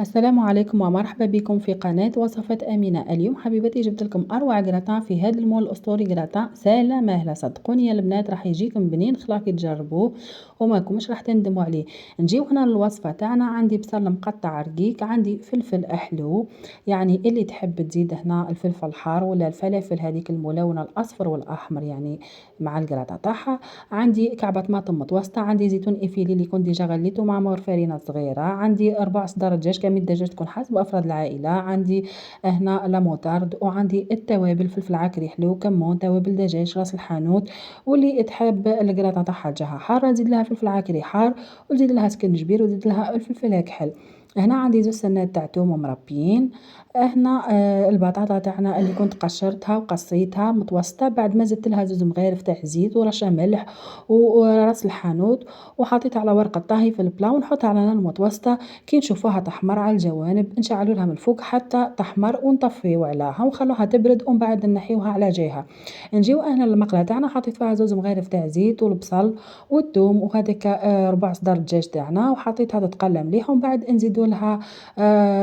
السلام عليكم ومرحبا بكم في قناة وصفات آمنة. اليوم حبيبتي جبت لكم أروع جراتان في هذا المول الأسطوري. جراتان سهلة ماهلة، صدقوني يا البنات راح يجيكم بنين خلاكي تجربوه وماكمش راح تندموا عليه. نجيو هنا للوصفة تاعنا. عندي بصل مقطع رقيق، عندي فلفل أحلو، يعني اللي تحب تزيد هنا الفلفل الحار ولا الفلافل هذيك الملونة الأصفر والأحمر يعني مع الجراتان تاعها. عندي كعبة طماطم متوسطة، عندي زيتون إفيلي اللي كنت ديجا غليته مع فرينة صغيرة، عندي 4 صدار دجاج كامل الدجاج تكون حسب أفراد العائلة، عندي هنا لاموطارد، وعندي التوابل فلفل عكري حلو، كمون، توابل دجاج، راس الحانوت، واللي تحب القراطة تاعها تجاها حارة نزيد لها فلفل عكري حار، ونزيد لها سكنجبير، ونزيد لها الفلفل الكحل. هنا عندي زوج سنات تاع توم مربيين. هنا البطاطا تاعنا اللي كنت قشرتها وقصيتها متوسطة، بعد ما زدت لها زوج مغارف تاع زيت ورشة ملح وراس الحانوت، وحطيتها على ورقة طهي في البلا، ونحطها على نار متوسطة. كي نشوفوها تحمر على الجوانب نشعلوا لها من الفوق حتى تحمر، ونطفيو عليها ونخلوها تبرد، ومن بعد نحيوها على جهة. نجيو انا المقله تاعنا حطيت فيها زوج مغارف تاع زيت والبصل والثوم وهذيك ربع صدر الدجاج تاعنا، وحطيتها تتقلى مليح، ومن بعد نزيدو لها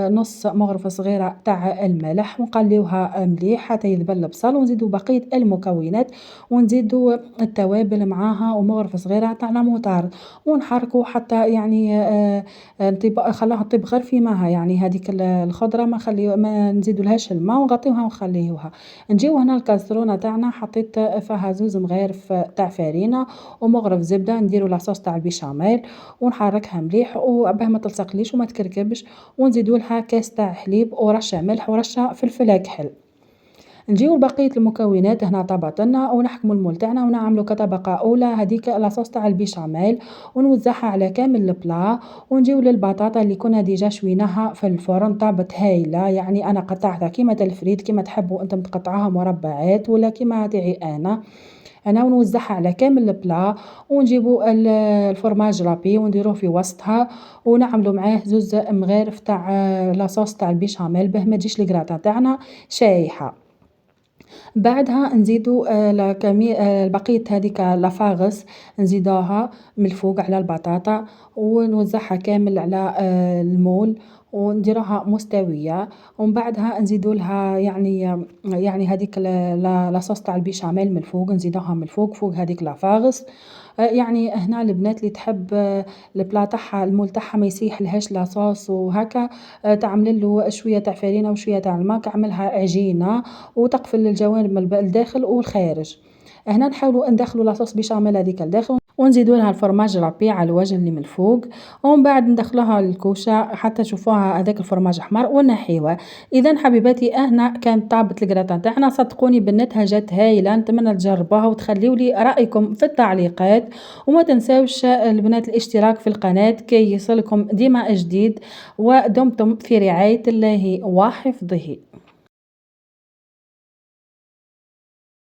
نص مغرفه صغيره تاع الملح، ونقليوها مليح حتى يذبل البصل، ونزيدو بقيه المكونات، ونزيدو التوابل معاها ومغرفه صغيره تاع لاموطار، ونحركو حتى يعني خلاها طيب غير في ماها، يعني هذيك الخضره ما نزيدو لهاش الماء، ونغطيوها ونخليوها. نجيو هنا الكاسرونه تاعنا حطيت فيها زوز مغارف تاع فرينه ومغرف زبده، نديرو لاصوص تاع البيشاميل، ونحركها مليح وباه ما تلصقليش وما تكركبش، ونزيدو لها كاس تاع حليب ورشه ملح ورشه فلفل كحل. نجيو لبقية المكونات هنا طبقنا، ونحكمو المول تاعنا ونعملو كطبقة أولى هذيك لاصوص تاع البيشاميل، ونوزعها على كامل البلا. ونجيو للبطاطا اللي كنا ديجا شويناها في الفرن، طابت هايلة، يعني أنا قطعتها كيما الفريد كيما تحبوا أنتم تقطعوها مربعات ولا كيما تاعي أنا ونوزعها على كامل البلا. ونجيبو الفرماج رابي ونديروه في وسطها، ونعملو معاه زوز مغارف تاع لاصوص تاع البيشاميل باه ما تجيش الكراطه تاعنا شايحه. بعدها نزيدو بقية هذيك لافاغس نزيدوها من الفوق على البطاطا، ونوزعها كامل على المول، ونديروها مستوية، ومن بعدها نزيدو لها يعني هذيك لاصوص تاع البيشاميل من الفوق، نزيدوها من الفوق فوق هذيك لافاغس. يعني هنا البنات اللي تحب البلا تاعها المول تاعها ما يسيح لهاش لاصوص وهكا، تعمللو شوية تاع فرينة وشوية تاع الماء، تعملها عجينة وتقفل الجوانب من الداخل والخارج. هنا نحاولو ندخلو لاصوص بيشاميل هذيك لداخل، ونزيدو لها الفرماج رابي على الوجه اللي من الفوق، ومن بعد ندخلوها للكوشه حتى تشوفوها هذاك الفرماج احمر ونحيوه. اذا حبيباتي هنا كانت طابت الكراتان تاعنا، صدقوني بنتها جات هايله، نتمنى تجربوها وتخليو لي رايكم في التعليقات، وما تنساوش البنات الاشتراك في القناه كي يصلكم ديما جديد، ودمتم في رعايه الله وحفظه.